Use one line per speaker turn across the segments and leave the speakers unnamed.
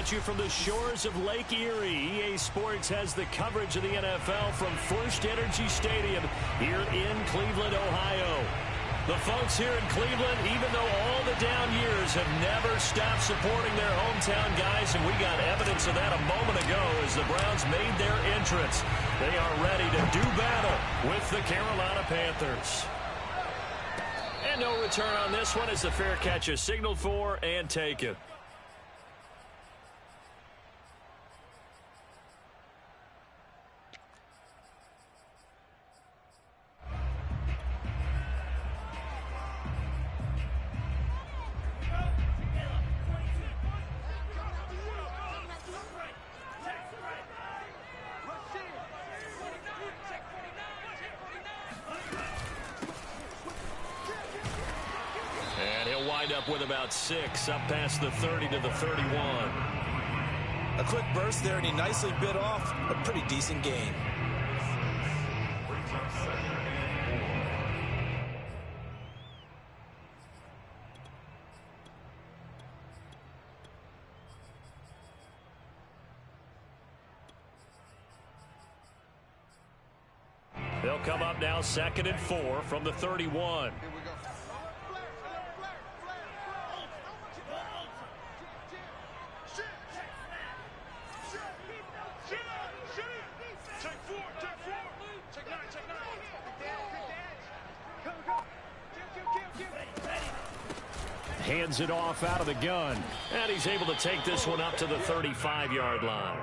at you from the shores of Lake Erie. EA Sports has the coverage of the NFL from First Energy Stadium here in Cleveland, Ohio. The folks here in Cleveland, even though all the down years, have never stopped supporting their hometown guys, and we got evidence of that a moment ago as the Browns made their entrance. They are ready to do battle with the Carolina Panthers. And no return on this one as the fair catch is signaled for and taken. With about 6 up past the 30 to the 31.
A quick burst there, and he nicely bit off a pretty decent gain.
They'll come up now 2nd and 4 from the 31. Hands it off out of the gun. And he's able to take this one up to the 35-yard line.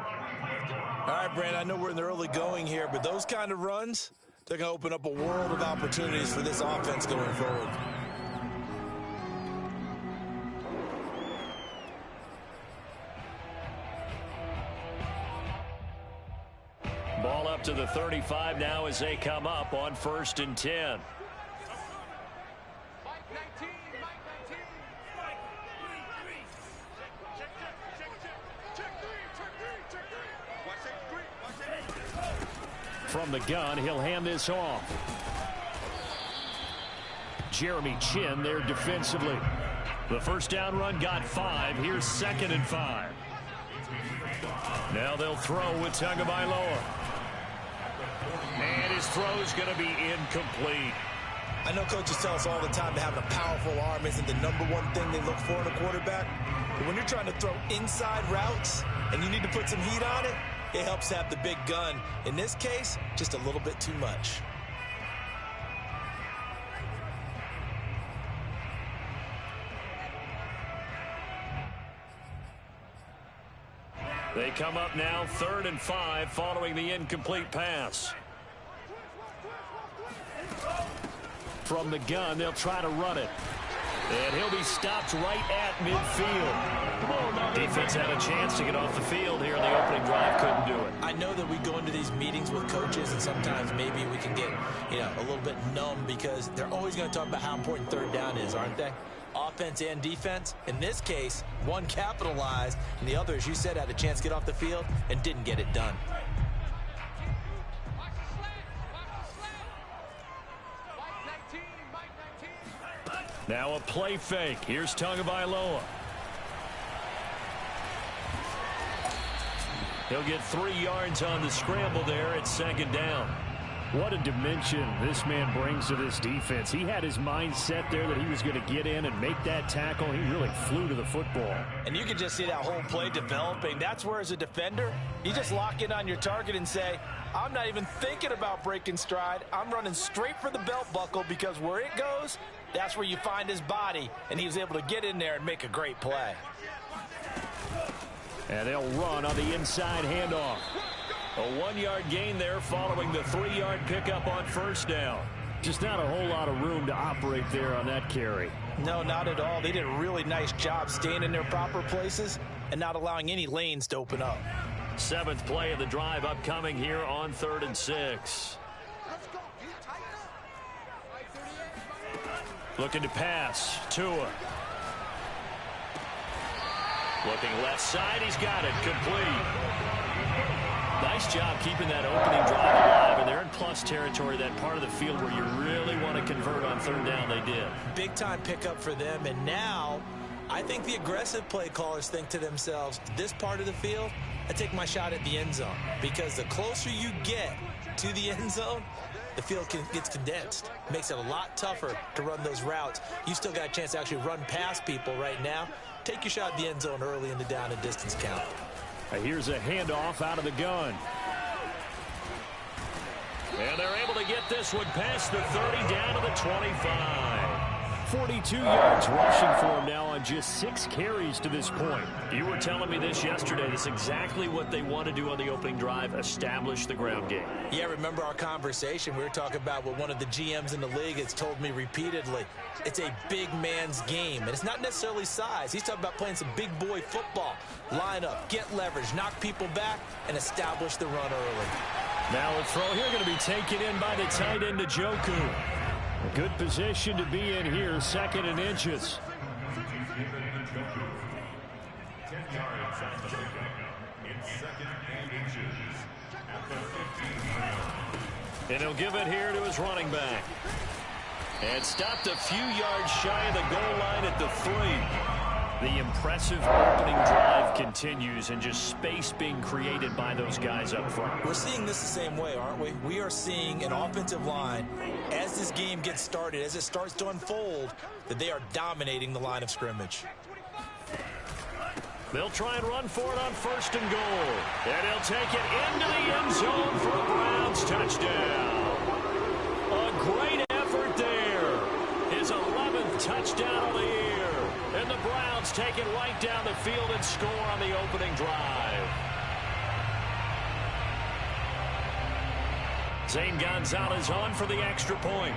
All right, Brand, I know we're in the early going here, but those kind of runs, they're going to open up a world of opportunities for this offense going forward.
Ball up to the 35 now as they come up on 1st and 10. From the gun, he'll hand this off. Jeremy Chinn there defensively. The first down run got 5. Here's 2nd and 5. Now they'll throw with Tagovailoa. And his throw's going to be incomplete.
I know coaches tell us all the time that having a powerful arm isn't the #1 thing they look for in a quarterback. But when you're trying to throw inside routes and you need to put some heat on it, it helps have the big gun. In this case, just a little bit too much.
They come up now 3rd and 5 following the incomplete pass. From the gun, they'll try to run it. And he'll be stopped right at midfield. Defense had a chance to get off the field here in the opening drive, couldn't do it.
I know that we go into these meetings with coaches, and sometimes maybe we can get, a little bit numb because they're always going to talk about how important 3rd down is, aren't they? Offense and defense. In this case, one capitalized, and the other, as you said, had a chance to get off the field and didn't get it done.
Now a play fake. Here's Tagovailoa. He'll get 3 yards on the scramble there at 2nd down. What a dimension this man brings to this defense. He had his mind set there that he was going to get in and make that tackle. He really flew to the football.
And you can just see that whole play developing. That's where, as a defender, you just lock in on your target and say, I'm not even thinking about breaking stride. I'm running straight for the belt buckle because where it goes, that's where you find his body. And he was able to get in there and make a great play.
And they'll run on the inside handoff. A 1-yard gain there following the 3-yard pickup on 1st down. Just not a whole lot of room to operate there on that carry.
No, not at all. They did a really nice job staying in their proper places and not allowing any lanes to open up.
7th play of the drive upcoming here on 3rd and 6. Looking to pass. Tua. Looking left side. He's got it. Complete. Nice job keeping that opening drive alive, and they're in plus territory, that part of the field where you really want to convert on 3rd down. They did.
Big-time pickup for them, and now I think the aggressive play callers think to themselves, this part of the field, I take my shot at the end zone. Because the closer you get to the end zone, the field gets condensed. Makes it a lot tougher to run those routes. You still got a chance to actually run past people right now. Take your shot at the end zone early in the down and distance count.
Here's a handoff out of the gun. And they're able to get this one past the 30 down to the 25. 42 yards rushing for him now on just 6 carries to this point. You were telling me this yesterday. This is exactly what they want to do on the opening drive, establish the ground game.
Yeah, remember our conversation? We were talking about what one of the GMs in the league has told me repeatedly. It's a big man's game, and it's not necessarily size. He's talking about playing some big boy football. Line up, get leverage, knock people back, and establish the run early.
Now a throw here going to be taken in by the tight end, Njoku. A good position to be in here, 2nd and inches. And he'll give it here to his running back. And stopped a few yards shy of the goal line at the 3. The impressive opening drive continues, and just space being created by those guys up front.
We're seeing this the same way, aren't we? We are seeing an offensive line, as this game gets started, as it starts to unfold, that they are dominating the line of scrimmage.
They'll try and run for it on 1st and goal. And he'll take it into the end zone for a Browns touchdown. A great effort there. His 11th touchdown of the year. And the Browns take it right down the field and score on the opening drive. Zane Gonzalez on for the extra point.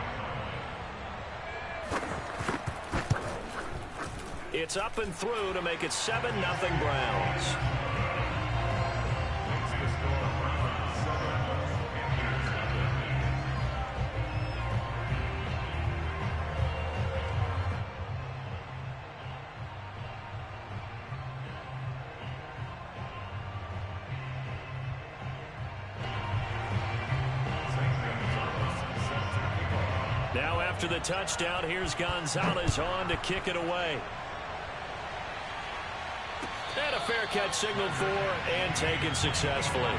It's up and through to make it 7-0 Browns. Now after the touchdown, here's Gonzalez on to kick it away. And a fair catch signaled for and taken successfully.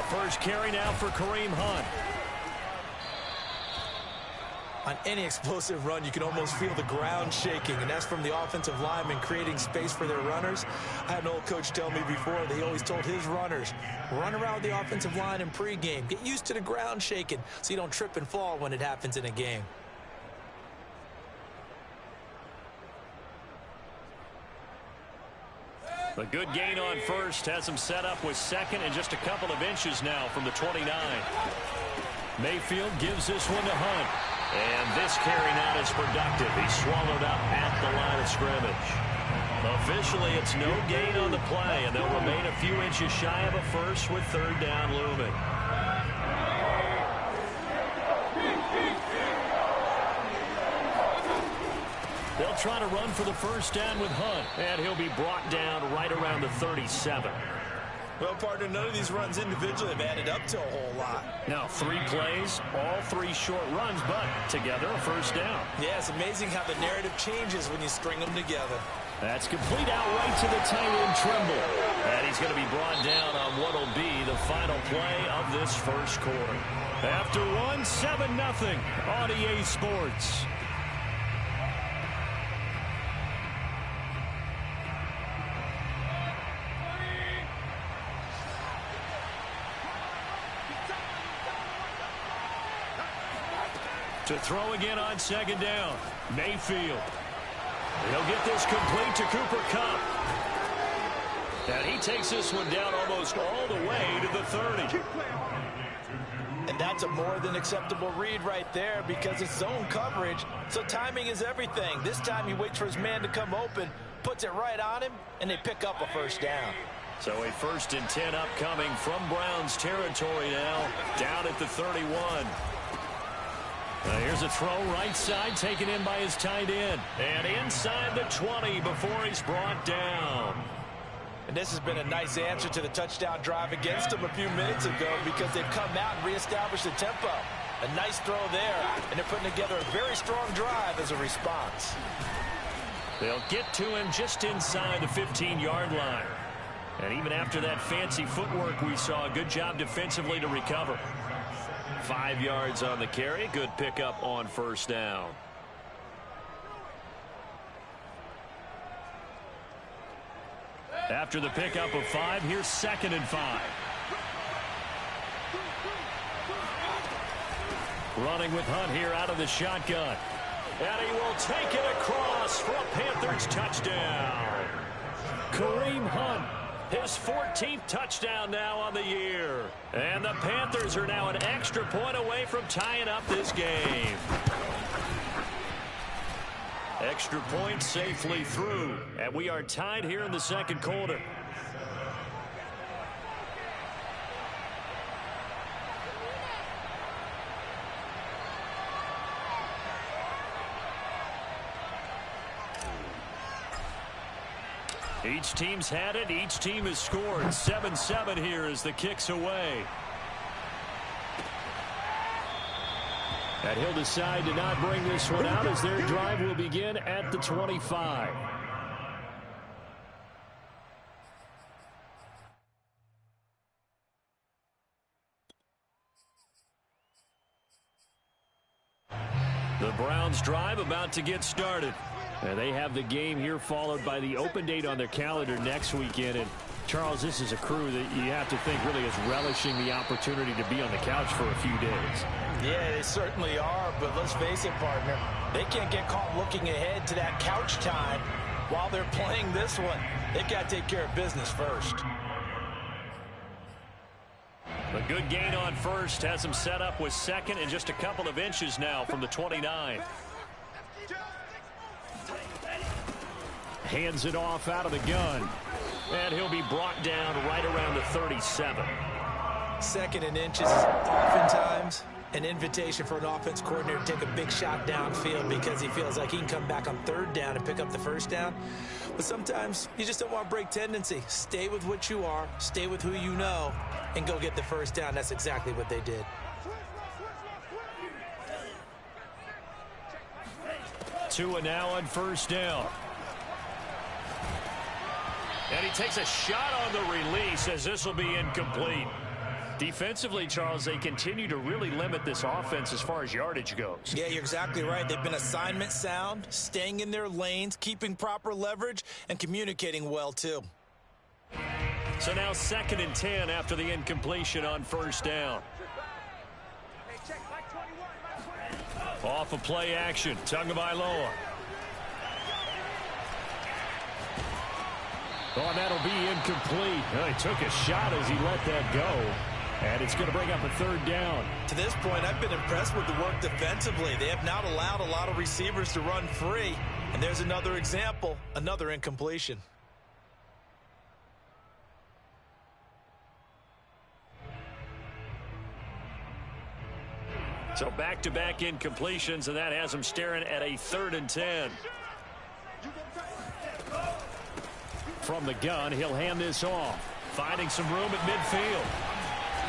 First carry now for Kareem Hunt.
On any explosive run, you can almost feel the ground shaking, and that's from the offensive linemen creating space for their runners. I had an old coach tell me before, that he always told his runners, run around the offensive line in pregame. Get used to the ground shaking so you don't trip and fall when it happens in a game.
A good gain on first has him set up with 2nd and just a couple of inches now from the 29. Mayfield gives this one to Hunt. And this carry not as productive. He's swallowed up at the line of scrimmage. Officially, it's no gain on the play, and they'll remain a few inches shy of a first with 3rd down looming. They'll try to run for the 1st down with Hunt, and he'll be brought down right around the 37.
Well, partner, none of these runs individually have added up to a whole lot.
Now, 3 plays, all 3 short runs, but together a 1st down.
Yeah, it's amazing how the narrative changes when you string them together.
That's complete out right to the tight end, Trimble. And he's going to be brought down on what will be the final play of this first quarter. After one, 7-0 on EA Sports. To throw again on 2nd down. Mayfield. He'll get this complete to Cooper Kupp. And he takes this one down almost all the way to the 30.
And that's a more than acceptable read right there because it's zone coverage, so timing is everything. This time he waits for his man to come open, puts it right on him, and they pick up a first down.
So a 1st and 10 upcoming from Browns territory now, down at the 31. Here's a throw right side, taken in by his tight end. And inside the 20 before he's brought down.
And this has been a nice answer to the touchdown drive against them a few minutes ago because they've come out and reestablished the tempo. A nice throw there, and they're putting together a very strong drive as a response.
They'll get to him just inside the 15-yard line. And even after that fancy footwork we saw, a good job defensively to recover. 5 yards on the carry. Good pickup on first down. After the pickup of 5, here's 2nd and 5. Running with Hunt here out of the shotgun. And he will take it across for a Panthers touchdown. Kareem Hunt, his 14th touchdown now on the year. And the Panthers are now an extra point away from tying up this game. Extra point safely through. And we are tied here in the second quarter. Each team's had it. Each team has scored. 7-7 here as the kick's away. And he'll decide to not bring this one out as their drive will begin at the 25. The Browns drive about to get started. And they have the game here followed by the open date on their calendar next weekend. And Charles, this is a crew that you have to think really is relishing the opportunity to be on the couch for a few days.
Yeah, they certainly are, but let's face it, partner. They can't get caught looking ahead to that couch time while they're playing this one. They've got to take care of business first.
A good gain on first has him set up with 2nd and just a couple of inches now from the 29. Hands it off out of the gun. And he'll be brought down right around the 37.
2nd and inches is oftentimes an invitation for an offense coordinator to take a big shot downfield because he feels like he can come back on 3rd down and pick up the first down. But sometimes you just don't want to break tendency. Stay with what you are, stay with who you know, and go get the first down. That's exactly what they did.
Tua now on first down. And he takes a shot on the release as this will be incomplete. Defensively, Charles, they continue to really limit this offense as far as yardage goes.
Yeah, you're exactly right. They've been assignment sound, staying in their lanes, keeping proper leverage, and communicating well, too.
So now 2nd and 10 after the incompletion on first down. Off of play action, Tagovailoa. Oh, that'll be incomplete. Well, he took a shot as he let that go. And it's going to bring up a 3rd down.
To this point, I've been impressed with the work defensively. They have not allowed a lot of receivers to run free. And there's another example, another incompletion.
So back-to-back incompletions, and that has him staring at a 3rd and 10. From the gun, he'll hand this off. Finding some room at midfield.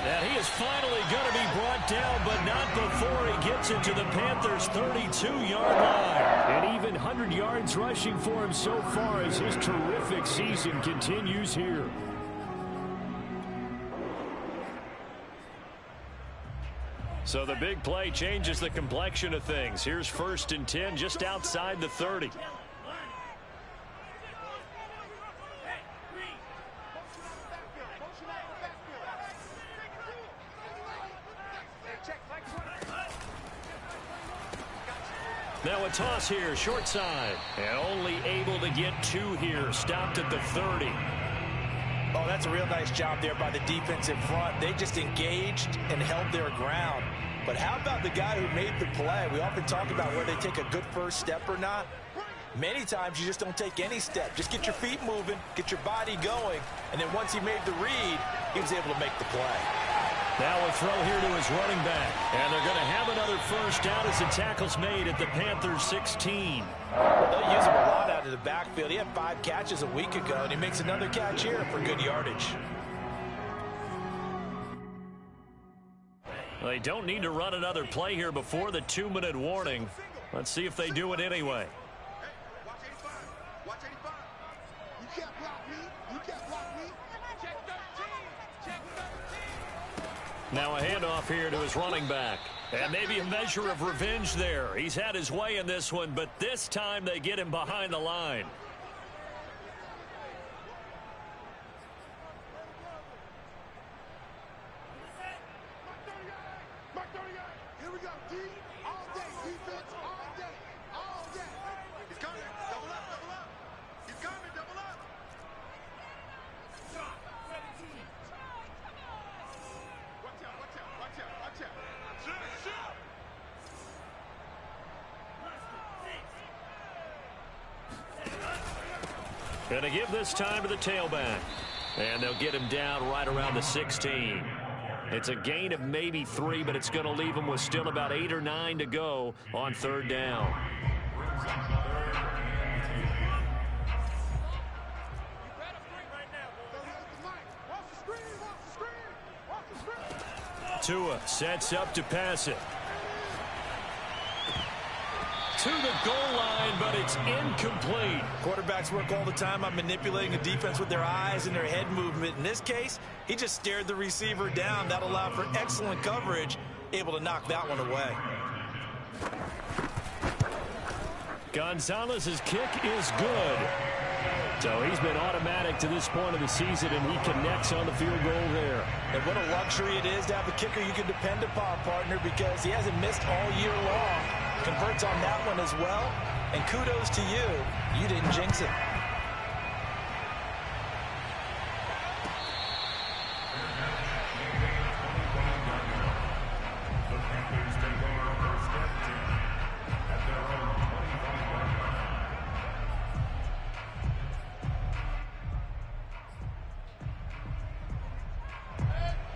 And he is finally going to be brought down, but not before he gets into the Panthers' 32-yard line. And even 100 yards rushing for him so far as his terrific season continues here. So the big play changes the complexion of things. Here's 1st and 10 just outside the 30. Now a toss here, short side. And only able to get 2 here. Stopped at the 30.
Oh, that's a real nice job there by the defensive front. They just engaged and held their ground. But how about the guy who made the play? We often talk about where they take a good first step or not. Many times you just don't take any step. Just get your feet moving, get your body going, and then once he made the read, he was able to make the play.
Now a throw here to his running back. And they're going to have another first down as the tackle's made at the Panthers 16.
They'll use him a lot out of the backfield. He had 5 catches a week ago, and he makes another catch here for good yardage.
They don't need to run another play here before the 2-minute warning. Let's see if they do it anyway.
Watch 85. You can't block me. You can't block me. Check 13. Check 13.
Now a handoff here to his running back. And maybe a measure of revenge there. He's had his way in this one, but this time they get him behind the line.
Here we go, D. All day, defense, all day, all day. He's coming, double up, double up. He's coming, double up. Watch out, watch out, watch out, watch out. Shoot.
Gonna give this time to the tailback. And they'll get him down right around the 16. It's a gain of maybe 3, but it's going to leave him with still about 8 or 9 to go on 3rd down. Tua sets up to pass it. To the goal line, but it's incomplete.
Quarterbacks work all the time on manipulating a defense with their eyes and their head movement. In this case, he just stared the receiver down. That allowed for excellent coverage, able to knock that one away.
Gonzalez's kick is good. So he's been automatic to this point of the season, and he connects on the field goal there.
And what a luxury it is to have a kicker you can depend upon, partner, because he hasn't missed all year long. Converts on that one as well. And kudos to you. You didn't jinx it.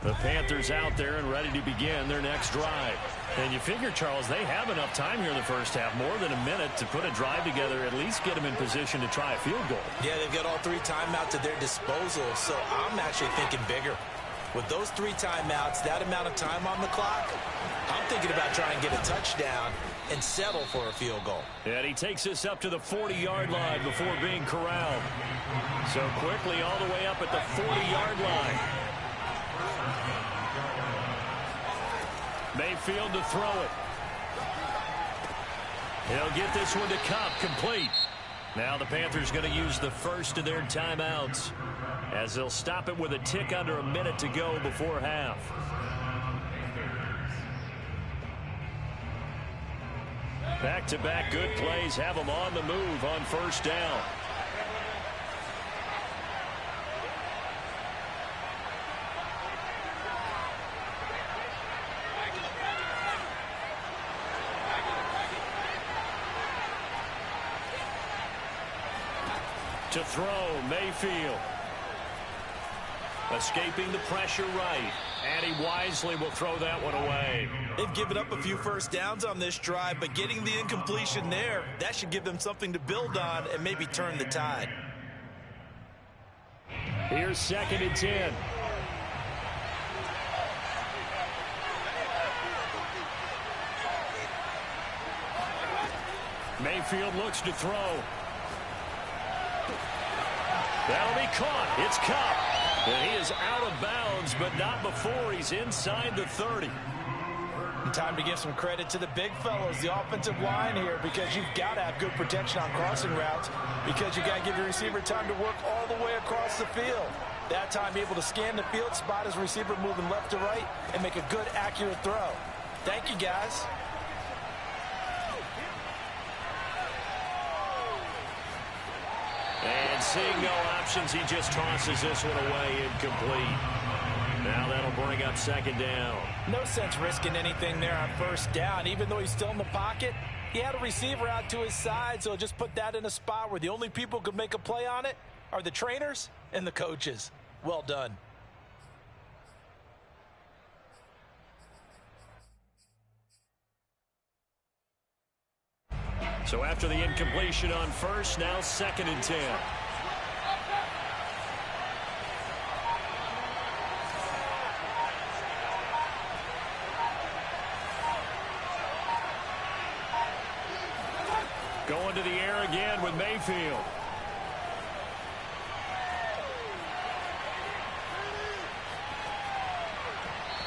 The Panthers out there and ready to begin their next drive. And you figure, Charles, they have enough time here in the first half, more than a minute, to put a drive together, at least get them in position to try a field goal.
Yeah, they've got all 3 timeouts at their disposal, so I'm actually thinking bigger. With those 3 timeouts, that amount of time on the clock, I'm thinking about trying to get a touchdown and settle for a field goal.
And he takes us up to the 40-yard line before being corralled. So quickly all the way up at the 40-yard line. Mayfield to throw it. He'll get this one to Kupp, complete. Now the Panthers going to use the first of their timeouts, as they'll stop it with a tick under a minute to go before half. Back-to-back good plays have them on the move on first down. To throw, Mayfield. Escaping the pressure right. And he wisely will throw that one away.
They've given up a few first downs on this drive, but getting the incompletion there, that should give them something to build on and maybe turn the tide.
Here's 2nd and 10. Mayfield looks to throw. That'll be caught. It's Kupp. And he is out of bounds, but not before he's inside the 30.
And time to give some credit to the big fellows, the offensive line here, because you've got to have good protection on crossing routes, because you got to give your receiver time to work all the way across the field. That time able to scan the field, spot his receiver moving left to right, and make a good, accurate throw. Thank you, guys.
And seeing no options, he just tosses this one away incomplete. Now that'll bring up second down.
No sense risking anything there on first down. Even though he's still in the pocket, he had a receiver out to his side, so just put that in a spot where the only people who could make a play on it are the trainers and the coaches. Well done.
So after the incompletion on first, now 2nd and 10. Going to the air again with Mayfield.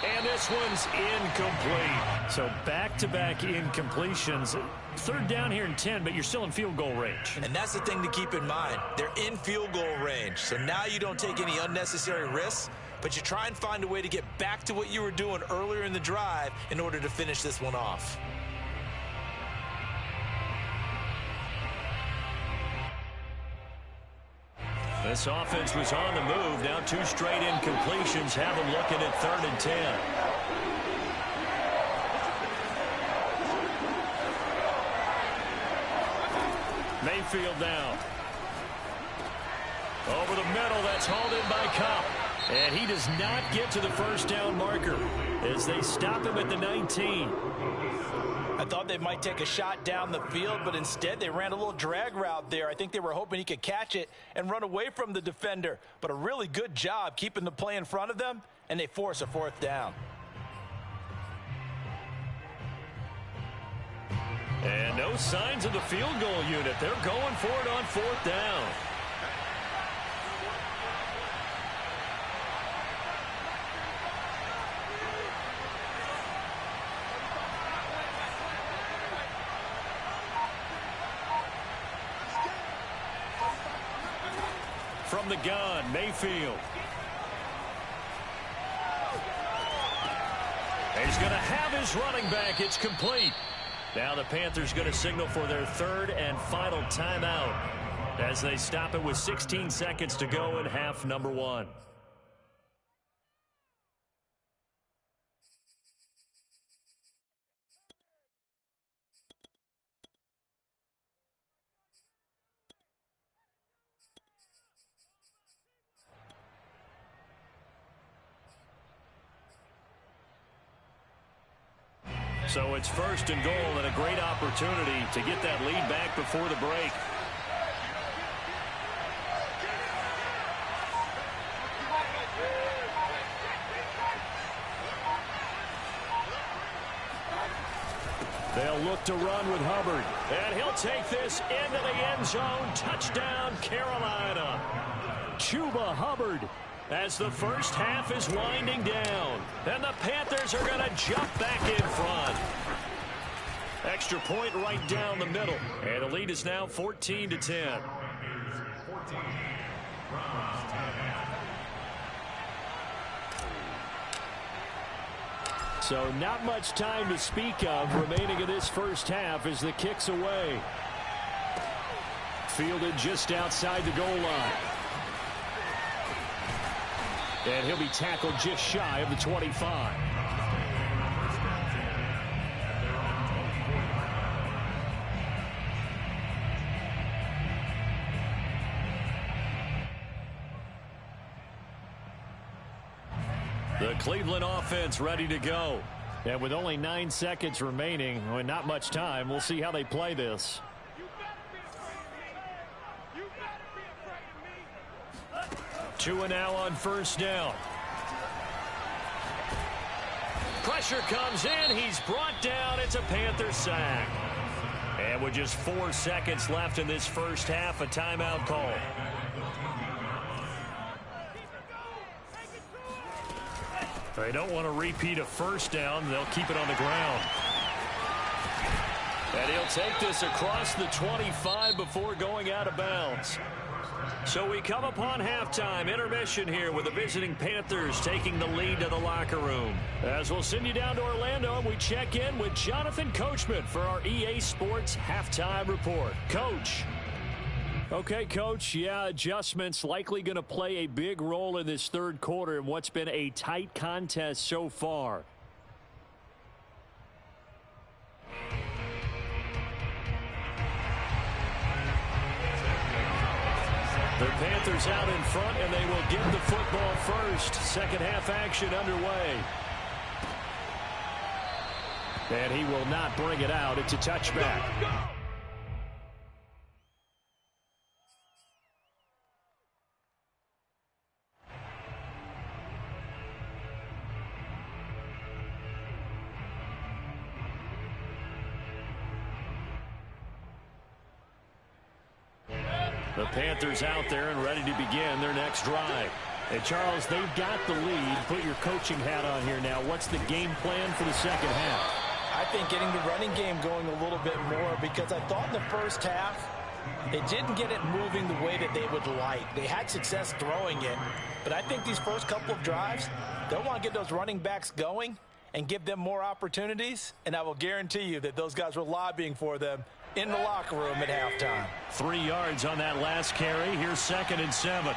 And this one's incomplete.
So back-to-back incompletions. 3rd down here and 10, but you're still in field goal range.
And that's the thing to keep in mind. They're in field goal range. So now you don't take any unnecessary risks, but you try and find a way to get back to what you were doing earlier in the drive in order to finish this one off.
This offense was on the move. Now 2 straight incompletions have them looking at 3rd and 10. Mayfield now. Over the middle, that's hauled in by Kupp. And he does not get to the first down marker as they stop him at the 19.
I thought they might take a shot down the field, but instead they ran a little drag route there. I think they were hoping he could catch it and run away from the defender. But a really good job keeping the play in front of them, and they force a 4th down.
And no signs of the field goal unit. They're going for it on 4th down. From the gun, Mayfield. He's going to have his running back. It's complete. Now the Panthers going to signal for their 3rd and final timeout as they stop it with 16 seconds to go in half number 1. So it's 1st and goal and a great opportunity to get that lead back before the break. They'll look to run with Hubbard. And he'll take this into the end zone. Touchdown, Carolina. Chuba Hubbard. As the first half is winding down. And the Panthers are going to jump back in front. Extra point right down the middle. And the lead is now 14-10. So not much time to speak of remaining in this first half as the kick's away. Fielded just outside the goal line. And he'll be tackled just shy of the 25. The Cleveland offense ready to go. And with only 9 seconds remaining, and not much time, we'll see how they play this. Tua now on first down. Pressure comes in. He's brought down. It's a Panther sack. And with just 4 seconds left in this first half, a timeout call. They don't want to repeat a first down. They'll keep it on the ground. And he'll take this across the 25 before going out of bounds. So we come upon halftime, intermission here with the visiting Panthers taking the lead to the locker room. As we'll send you down to Orlando, and we check in with Jonathan Coachman for our EA Sports Halftime Report. Coach. Okay, Coach, yeah, adjustments likely going to play a big role in this third quarter in what's been a tight contest so far. The Panthers out in front, and they will get the football first. Second half action underway. And he will not bring it out. It's a touchback. The Panthers out there and ready to begin their next drive. And, Charles, they've got the lead. Put your coaching hat on here now. What's the game plan for the second half?
I think getting the running game going a little bit more, because I thought in the first half they didn't get it moving the way that they would like. They had success throwing it, but I think these first couple of drives, they'll want to get those running backs going and give them more opportunities, and I will guarantee you that those guys were lobbying for them in the locker room at halftime.
3 yards on that last carry. Here's 2nd and 7.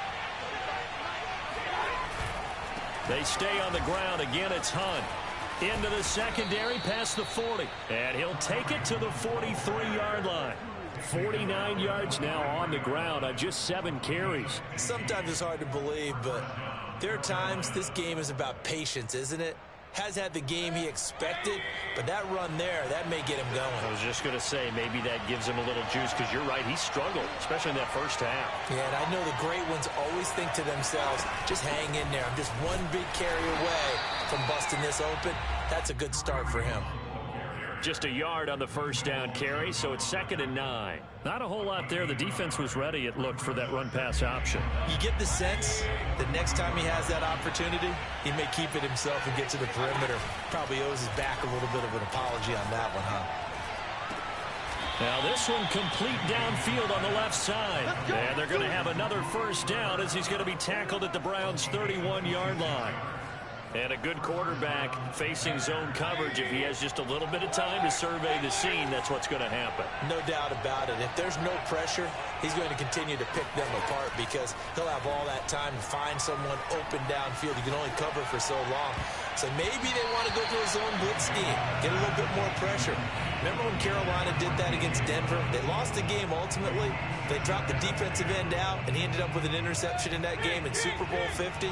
They stay on the ground. Again, it's Hunt. Into the secondary, past the 40. And he'll take it to the 43-yard line. 49 yards now on the ground on just 7 carries.
Sometimes it's hard to believe, but there are times this game is about patience, isn't it? Has had the game he expected, but that run there, that may get him going.
I was just going to say, maybe that gives him a little juice, because you're right, he struggled, especially in that first half.
Yeah, and I know the great ones always think to themselves, just hang in there. I'm just one big carry away from busting this open. That's a good start for him.
Just a yard on the first down carry, so it's 2nd and 9. Not a whole lot there. The defense was ready, it looked, for that run-pass option.
You get the sense that next time he has that opportunity, he may keep it himself and get to the perimeter. Probably owes his back a little bit of an apology on that one, huh?
Now this one complete downfield on the left side. And they're going to have another first down as he's going to be tackled at the Browns' 31-yard line. And a good quarterback facing zone coverage. If he has just a little bit of time to survey the scene, that's what's going to happen.
No doubt about it. If there's no pressure, he's going to continue to pick them apart, because he'll have all that time to find someone open downfield. You can only cover for so long. So maybe they want to go to a zone blitz scheme, get a little bit more pressure. Remember when Carolina did that against Denver? They lost the game ultimately. They dropped the defensive end out, and he ended up with an interception in that game in Super Bowl 50.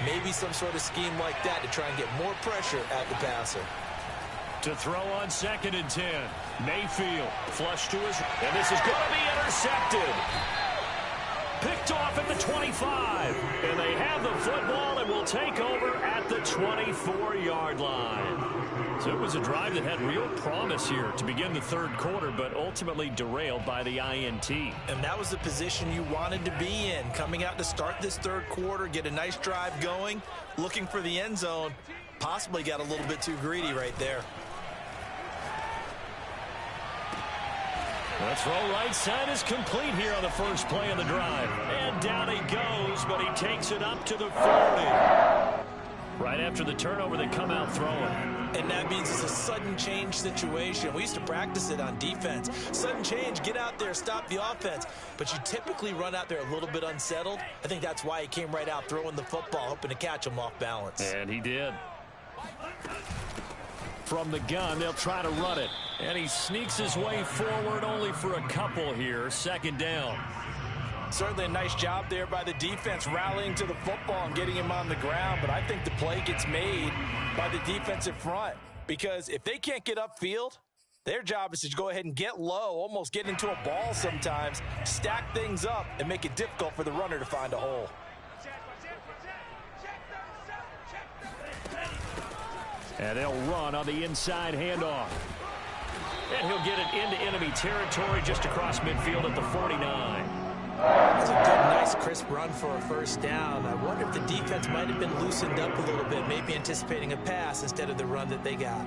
Maybe some sort of scheme like that to try and get more pressure at the passer.
To throw on 2nd and 10. Mayfield flush to his, and this is going to be intercepted. Picked off at the 25. And they have the football and will take over at the 24-yard line. So it was a drive that had real promise here to begin the third quarter, but ultimately derailed by the INT.
And that was the position you wanted to be in, coming out to start this third quarter, get a nice drive going, looking for the end zone. Possibly got a little bit too greedy right there.
The throw right side is complete here on the first play of the drive. And down he goes, but he takes it up to the 40. Right after the turnover, they come out throwing.
And that means it's a sudden change situation. We used to practice it on defense. Sudden change, get out there, stop the offense. But you typically run out there a little bit unsettled. I think that's why he came right out throwing the football, hoping to catch him off balance.
And he did. From the gun, they'll try to run it. And he sneaks his way forward only for a couple here. 2nd down.
Certainly a nice job there by the defense, rallying to the football and getting him on the ground. But I think the play gets made by the defensive front, because if they can't get upfield, their job is to go ahead and get low, almost get into a ball sometimes, stack things up, and make it difficult for the runner to find a hole.
And they'll run on the inside handoff. And he'll get it into enemy territory just across midfield at the 49.
That's a good, nice, crisp run for a first down. I wonder if the defense might have been loosened up a little bit, maybe anticipating a pass instead of the run that they got.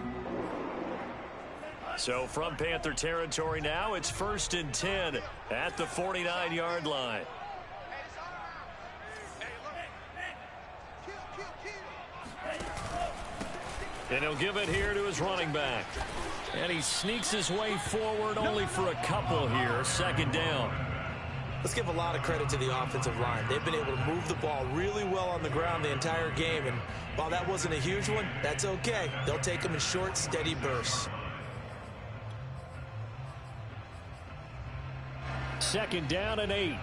So from Panther territory now, it's 1st and 10 at the 49-yard line. And he'll give it here to his running back. And he sneaks his way forward only for a couple here. 2nd down.
Let's give a lot of credit to the offensive line. They've been able to move the ball really well on the ground the entire game, and while that wasn't a huge one, that's okay. They'll take them in short, steady bursts.
Second down and 8.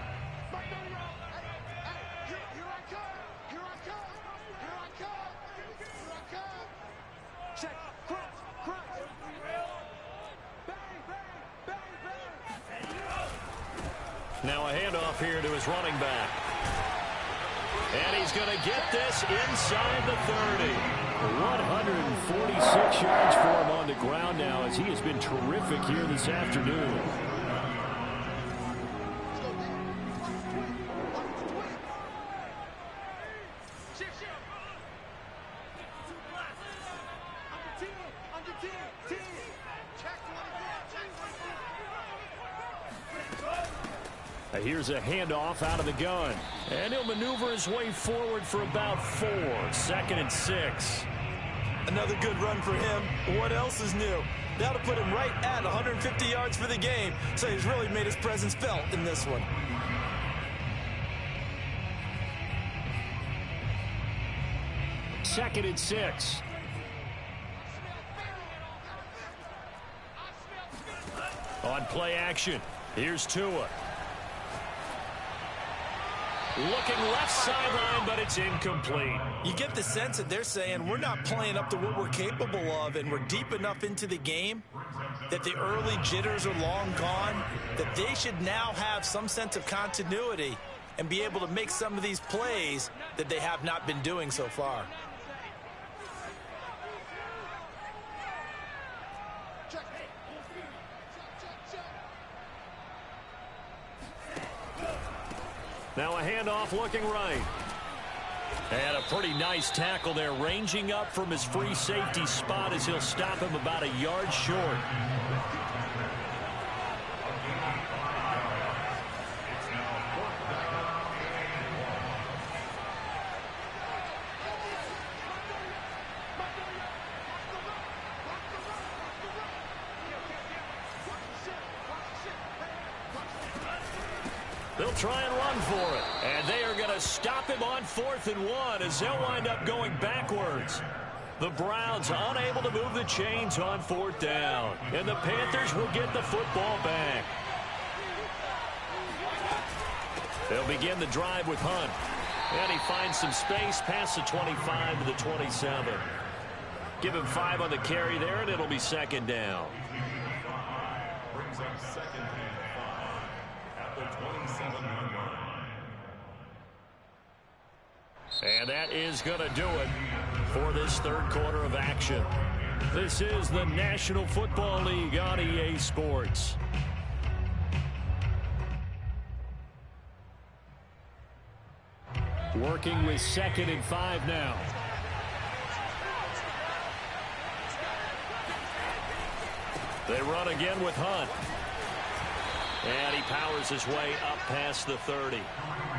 Now a handoff here to his running back. And he's going to get this inside the 30. 146 yards for him on the ground now as he has been terrific here this afternoon. Here's a handoff out of the gun. And he'll maneuver his way forward for about 4. 2nd and 6.
Another good run for him. What else is new? That'll put him right at 150 yards for the game. So he's really made his presence felt in this one.
Second and 6. On play action, here's Tua. Looking left sideline, but it's incomplete.
You get the sense that they're saying we're not playing up to what we're capable of, and we're deep enough into the game that the early jitters are long gone, that they should now have some sense of continuity and be able to make some of these plays that they have not been doing so far.
Now a handoff looking right. And a pretty nice tackle there, ranging up from his free safety spot as he'll stop him about a yard short. They'll try and run for it. And they are going to stop him on 4th and 1 as they'll wind up going backwards. The Browns unable to move the chains on 4th down. And the Panthers will get the football back. They'll begin the drive with Hunt. And he finds some space past the 25 to the 27. Give him 5 on the carry there, and it'll be 2nd down.
Brings up 2nd and 5 at the 27-yard line.
And that is going to do it for this third quarter of action. This is the National Football League on EA Sports. Working with 2nd and 5 now. They run again with Hunt. And he powers his way up past the 30.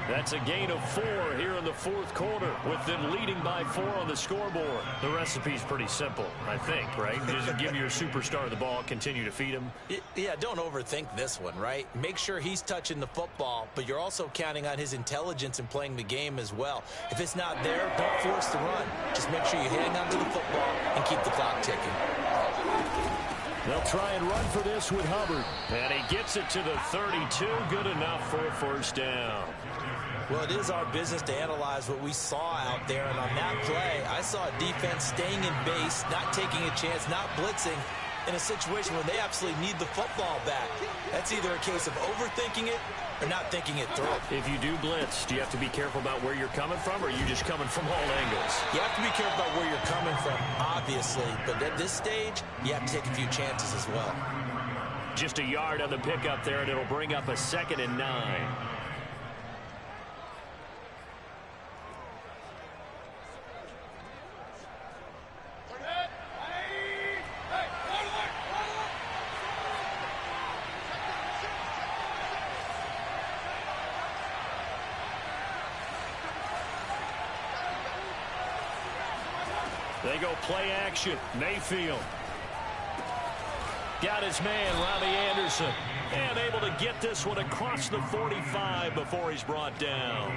That's a gain of 4 here in the fourth quarter, with them leading by 4 on the scoreboard. The recipe's pretty simple, I think, right? Just give your superstar the ball, continue to feed him.
Yeah, don't overthink this one, right? Make sure he's touching the football, but you're also counting on his intelligence in playing the game as well. If it's not there, don't force the run. Just make sure you hang on to the football and keep the clock ticking.
They'll try and run for this with Hubbard. And he gets it to the 32. Good enough for a first down.
Well, it is our business to analyze what we saw out there. And on that play, I saw a defense staying in base, not taking a chance, not blitzing in a situation where they absolutely need the football back. That's either a case of overthinking it or not thinking it through.
If you do blitz, do you have to be careful about where you're coming from, or are you just coming from all angles?
You have to be careful about where you're coming from, obviously. But at this stage, you have to take a few chances as well.
Just a yard on the pickup there, and it'll bring up a 2nd and 9. They go play action. Mayfield. Got his man, Robbie Anderson. And able to get this one across the 45 before he's brought down.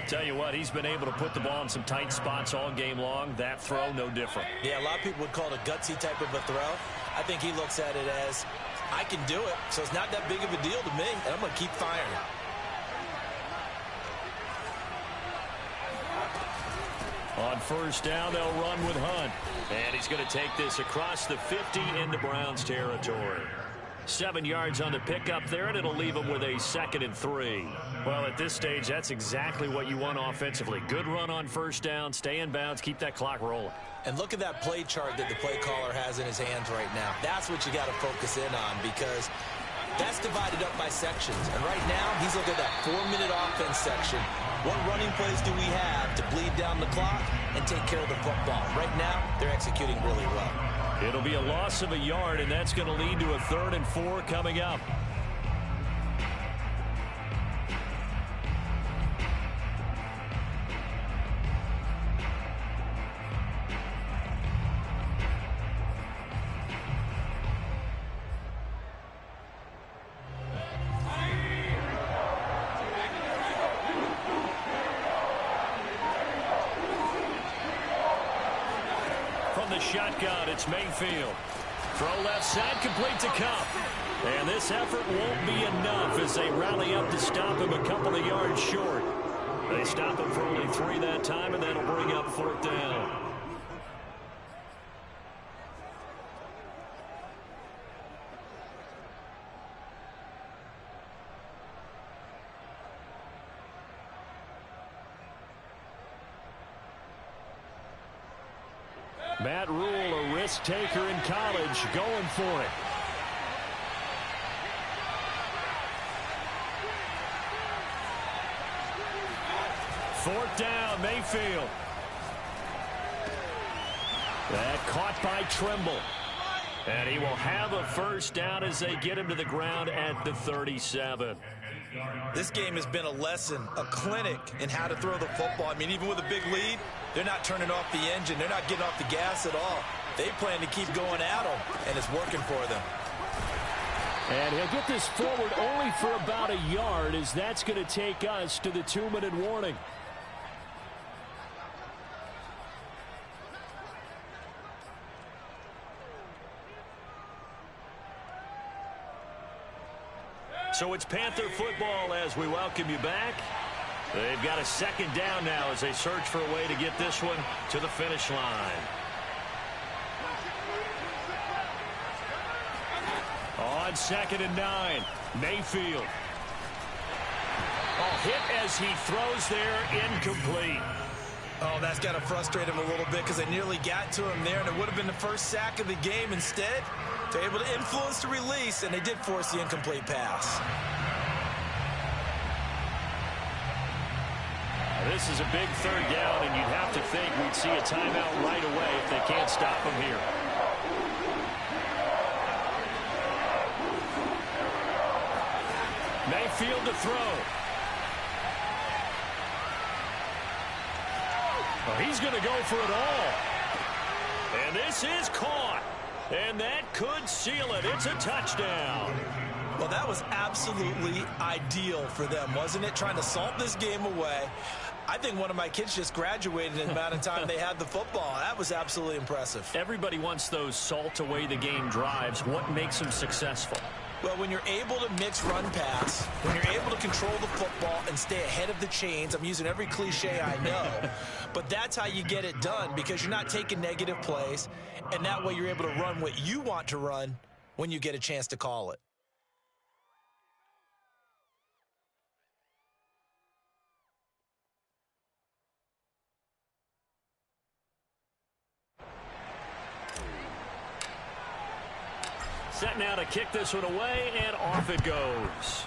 Tell you what, he's been able to put the ball in some tight spots all game long. That throw, no different.
Yeah, a lot of people would call it a gutsy type of a throw. I think he looks at it as, I can do it, so it's not that big of a deal to me, and I'm going to keep firing.
On first down, they'll run with Hunt. And he's going to take this across the 50 into Browns territory. 7 yards on the pickup there, and it'll leave him with a 2nd and 3.
Well, at this stage, that's exactly what you want offensively. Good run on first down, stay in bounds, keep that clock rolling.
And look at that play chart that the play caller has in his hands right now. That's what you got to focus in on, because that's divided up by sections. And right now, he's looking at that 4-minute offense section. What running plays do we have to bleed down the clock and take care of the football? Right now, they're executing really well.
It'll be a loss of a yard, and that's going to lead to a 3rd and 4 coming up. Shotgun, it's Mayfield. Throw left side, complete to Kupp. And this effort won't be enough as they rally up to stop him a couple of yards short. They stop him for only 3 that time, and that'll bring up 4th down. Matt Rule, a risk taker in college, going for it. Fourth down, Mayfield. That caught by Trimble. And he will have a first down as they get him to the ground at the 37.
This game has been a lesson, a clinic in how to throw the football. I mean, even with a big lead, they're not turning off the engine. They're not getting off the gas at all. They plan to keep going at them, and it's working for them.
And he'll get this forward only for about a yard, as that's going to take us to the 2-minute warning. So it's Panther football as we welcome you back. They've got a 2nd down now as they search for a way to get this one to the finish line. On 2nd and 9, Mayfield. Oh, hit as he throws there, incomplete.
Oh, that's got to frustrate him a little bit because they nearly got to him there, and it would have been the first sack of the game. Instead, they're able to influence the release, and they did force the incomplete pass.
This is a big 3rd down, and you'd have to think we'd see a timeout right away if they can't stop him here. Mayfield to throw. Oh, he's going to go for it all. And this is caught. And that could seal it. It's a touchdown.
Well, that was absolutely ideal for them, wasn't it? Trying to salt this game away. I think one of my kids just graduated in the amount of time they had the football. That was absolutely impressive.
Everybody wants those salt away the game drives. What makes them successful?
Well, when you're able to mix run pass, when you're able to control the football and stay ahead of the chains, I'm using every cliche I know, but that's how you get it done, because you're not taking negative plays, and that way you're able to run what you want to run when you get a chance to call it.
Set now to kick this one away, and off it goes.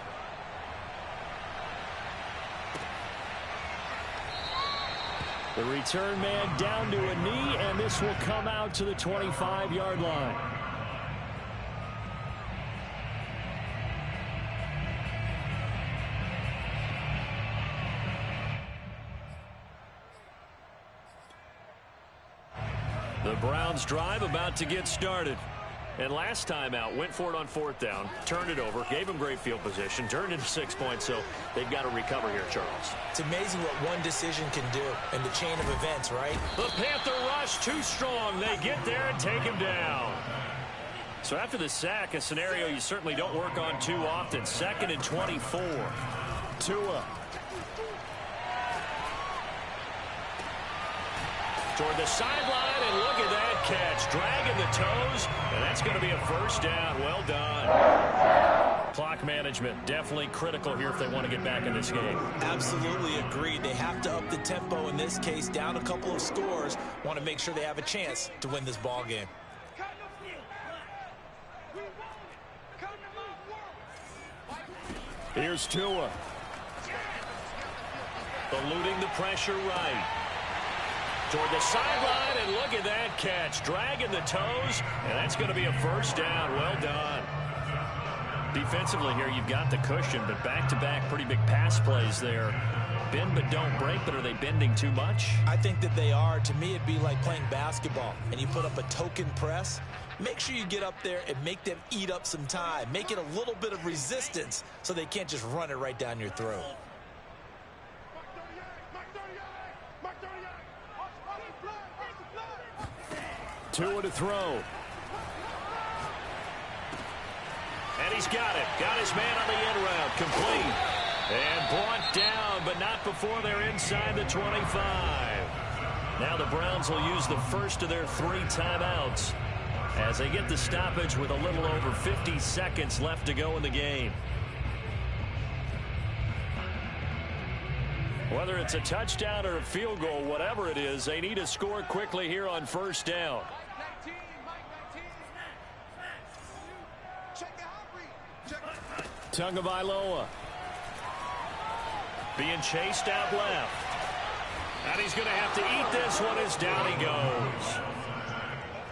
The return man down to a knee, and this will come out to the 25-yard line. The Browns drive about to get started.
And last time out, went for it on 4th down, turned it over, gave them great field position, turned into 6 points, so they've got to recover here, Charles.
It's amazing what one decision can do in the chain of events, right?
The Panther rush too strong. They get there and take him down. So after the sack, a scenario you certainly don't work on too often. 2nd and 24. Tua. Toward the sideline, and look at that catch. Dragging the toes, and that's going to be a first down. Well done. Clock management, definitely critical here if they want to get back in this game.
Absolutely agreed. They have to up the tempo in this case, down a couple of scores. Want to make sure they have a chance to win this ball game.
Here's Tua. Eluding the pressure right. Toward the sideline, and look at that catch. Dragging the toes, and that's going to be a first down. Well done. Defensively here, you've got the cushion, but back-to-back pretty big pass plays there. Bend but don't break, but are they bending too much?
I think that they are. To me, it'd be like playing basketball, and you put up a token press. Make sure you get up there and make them eat up some time. Make it a little bit of resistance so they can't just run it right down your throat.
Tua to throw. And he's got it. Got his man on the end route. Complete. And brought down, but not before they're inside the 25. Now the Browns will use the first of their 3 timeouts as they get the stoppage with a little over 50 seconds left to go in the game. Whether it's a touchdown or a field goal, whatever it is, they need to score quickly here on first down. Tagovailoa being chased out left. And he's going to have to eat this one as down he goes.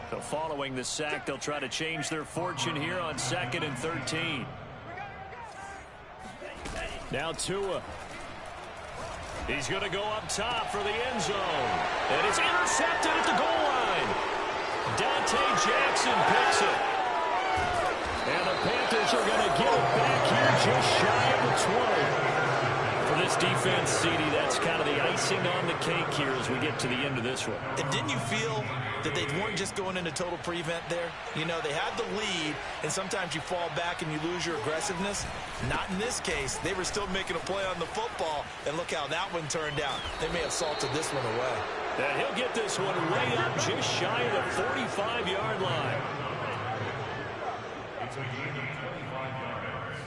So following the sack, they'll try to change their fortune here on 2nd and 13. Now Tua. He's going to go up top for the end zone. And it's intercepted at the goal line. Dante Jackson picks it. And the Panthers are going to get it back here just shy of the 20. For this defense, CD, that's kind of the icing on the cake here as we get to the end of this one.
And didn't you feel that they weren't just going into total prevent there? You know, they had the lead, and sometimes you fall back and you lose your aggressiveness. Not in this case. They were still making a play on the football, and look how that one turned out. They may have salted this one away.
And he'll get this one way up just shy of the 45-yard line.
It's a gain of 25 yards.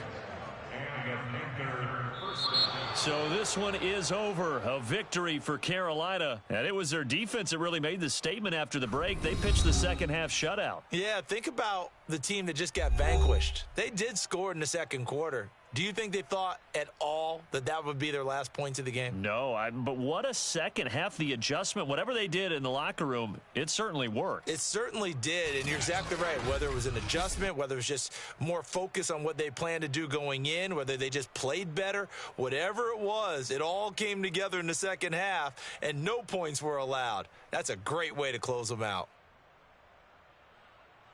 And a Panther first down.
So this one is over. A victory for Carolina. And it was their defense that really made the statement after the break. They pitched the second half shutout.
Yeah, think about the team that just got vanquished. They did score in the second quarter. Do you think they thought at all that that would be their last points of the game?
No, but what a second half. The adjustment, whatever they did in the locker room, it certainly worked.
It certainly did, and you're exactly right. Whether it was an adjustment, whether it was just more focus on what they planned to do going in, whether they just played better, whatever it was, it all came together in the second half, and no points were allowed. That's a great way to close them out.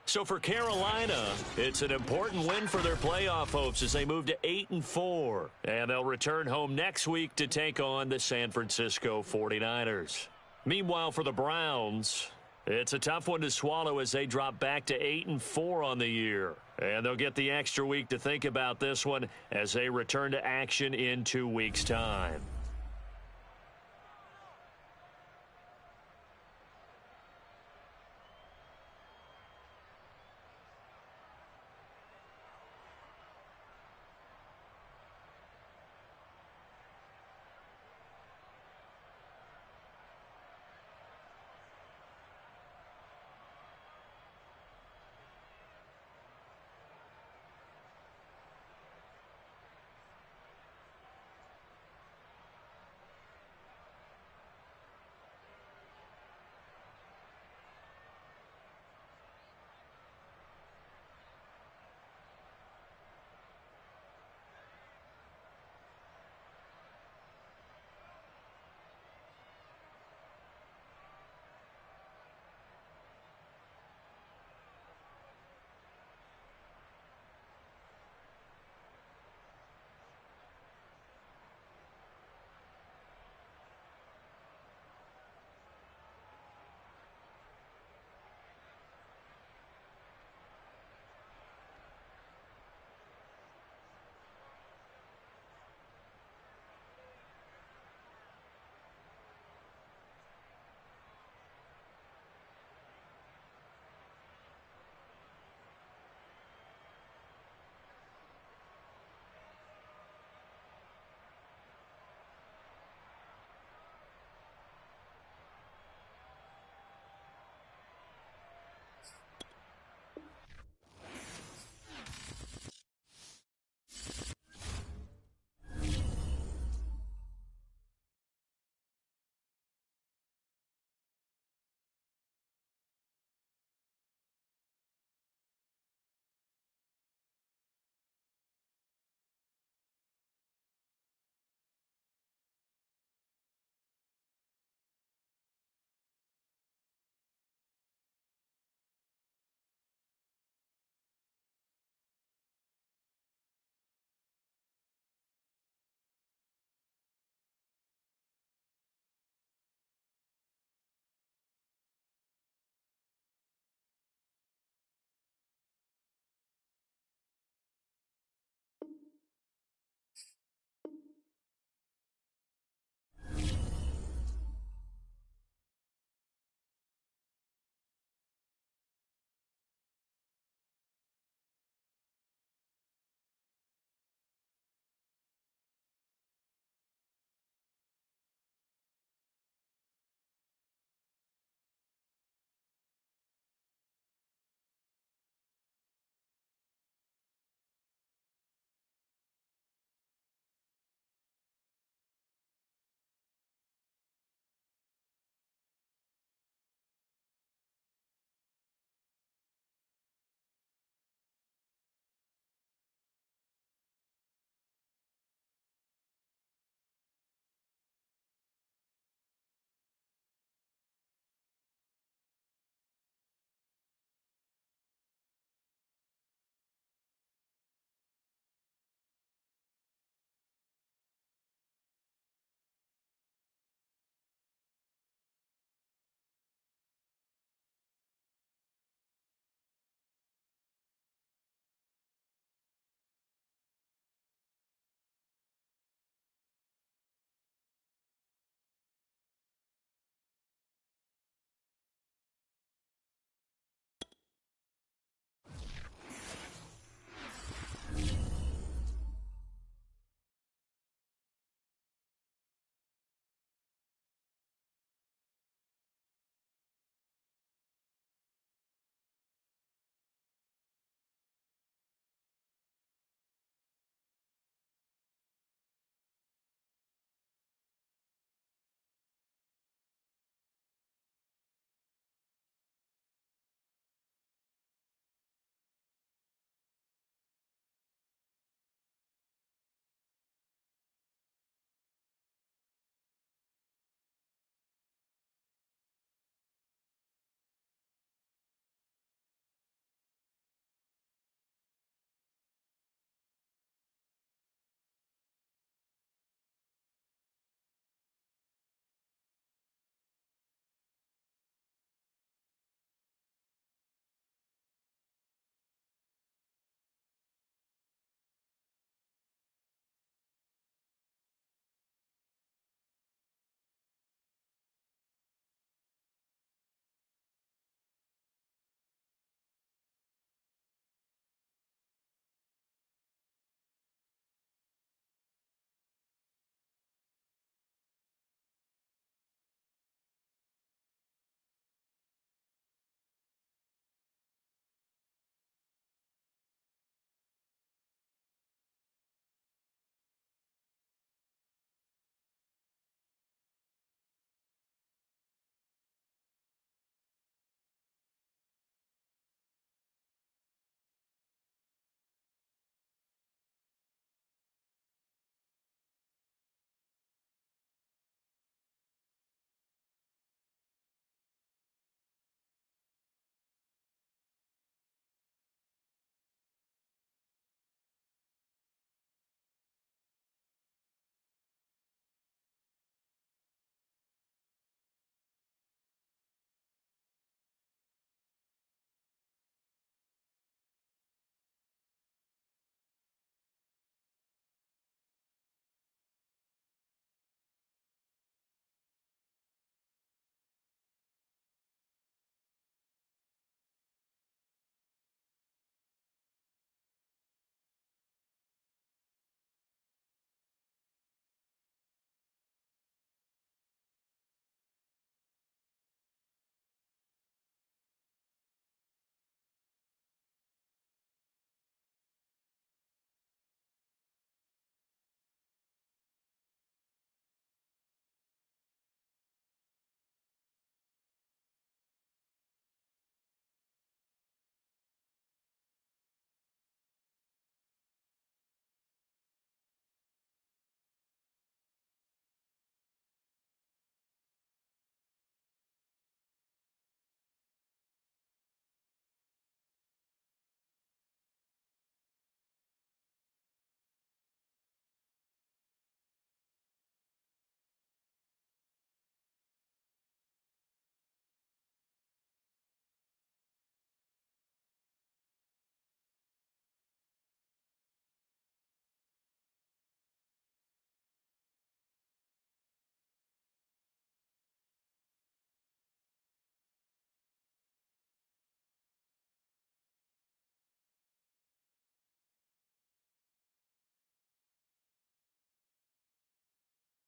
So for Carolina, it's an important win for their playoff hopes as they move to 8-4. And they'll return home next week to take on the San Francisco 49ers. Meanwhile, for the Browns, it's a tough one to swallow as they drop back to 8-4 on the year. And they'll get the extra week to think about this one as they return to action in 2 weeks' time.